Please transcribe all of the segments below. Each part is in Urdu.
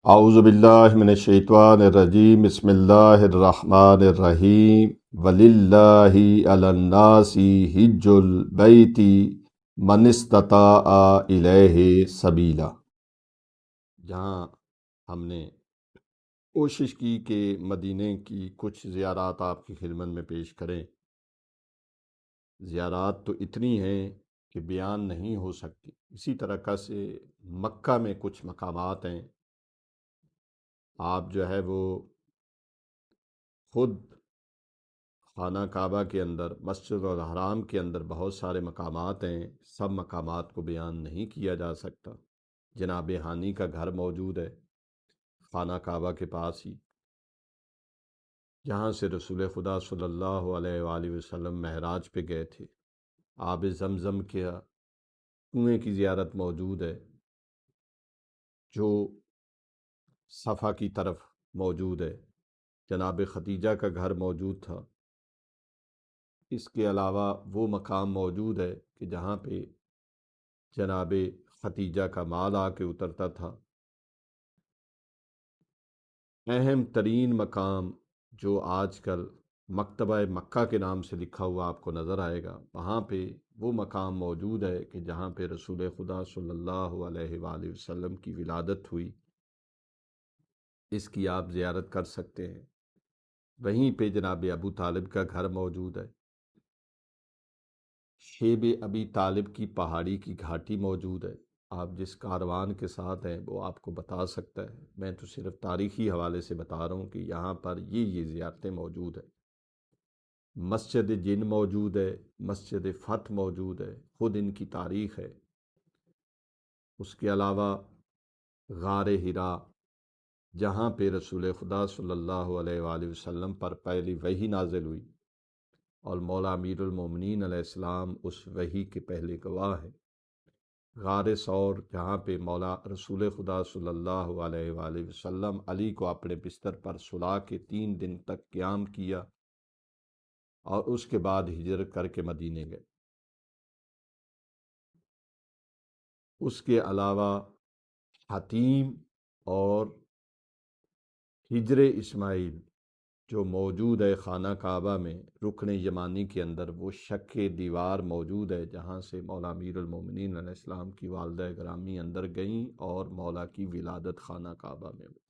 اعوذ باللہ من الشیطان الرجیم بسم اللہ الرحمن الرحیم وللہ علی الناس حج البیت من استطاع الیہ سبیلا۔ جہاں ہم نے کوشش کی کہ مدینے کی کچھ زیارات آپ کی خدمت میں پیش کریں۔ زیارات تو اتنی ہیں کہ بیان نہیں ہو سکتی۔ اسی طرح سے مکہ میں کچھ مقامات ہیں، آپ جو ہے وہ خود خانہ کعبہ کے اندر، مسجد الحرام کے اندر بہت سارے مقامات ہیں، سب مقامات کو بیان نہیں کیا جا سکتا۔ جناب ہانی کا گھر موجود ہے خانہ کعبہ کے پاس ہی، جہاں سے رسول خدا صلی اللہ علیہ وآلہ وسلم معراج پہ گئے تھے۔ آب زمزم کے کنویں کی زیارت موجود ہے جو صفا کی طرف موجود ہے۔ جناب ختیجہ کا گھر موجود تھا۔ اس کے علاوہ وہ مقام موجود ہے کہ جہاں پہ جناب ختیجہ کا مال آ کے اترتا تھا۔ اہم ترین مقام جو آج کل مکتبہ مکہ کے نام سے لکھا ہوا آپ کو نظر آئے گا، وہاں پہ وہ مقام موجود ہے کہ جہاں پہ رسول خدا صلی اللہ علیہ وآلہ وسلم کی ولادت ہوئی۔ اس کی آپ زیارت کر سکتے ہیں۔ وہیں پہ جناب ابو طالب کا گھر موجود ہے۔ شیب ابی طالب کی پہاڑی کی گھاٹی موجود ہے۔ آپ جس کاروان کے ساتھ ہیں وہ آپ کو بتا سکتا ہے، میں تو صرف تاریخی حوالے سے بتا رہا ہوں کہ یہاں پر یہ زیارتیں موجود ہیں۔ مسجد جن موجود ہے، مسجد فتح موجود ہے، خود ان کی تاریخ ہے۔ اس کے علاوہ غار حرا، جہاں پہ رسول خدا صلی اللہ علیہ وآلہ وسلم پر پہلی وحی نازل ہوئی، اور مولا امیر المومنین علیہ السلام اس وحی کے پہلے گواہ ہیں۔ غار ثور، جہاں پہ مولا رسول خدا صلی اللہ علیہ وآلہ وسلم علی کو اپنے بستر پر سلا کے 3 دن تک قیام کیا اور اس کے بعد ہجرت کر کے مدینے گئے۔ اس کے علاوہ حتیم اور ہجر اسماعیل جو موجود ہے خانہ کعبہ میں، رکن یمانی کے اندر وہ شق دیوار موجود ہے جہاں سے مولا امیر المومنین علیہ السلام کی والدہ گرامی اندر گئیں اور مولا کی ولادت خانہ کعبہ میں ہوئی۔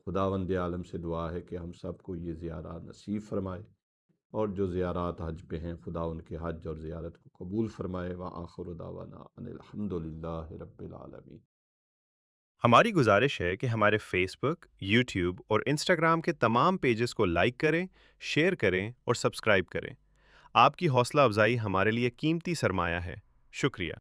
خداوند عالم سے دعا ہے کہ ہم سب کو یہ زیارات نصیب فرمائے، اور جو زیارات حج پہ ہیں خدا ان کے حج اور زیارت کو قبول فرمائے۔ وآخر دعوانا ان الحمدللہ رب العالمین۔ ہماری گزارش ہے کہ ہمارے فیس بک، یوٹیوب اور انسٹاگرام کے تمام پیجز کو لائک کریں، شیئر کریں اور سبسکرائب کریں۔ آپ کی حوصلہ افزائی ہمارے لیے قیمتی سرمایہ ہے۔ شکریہ۔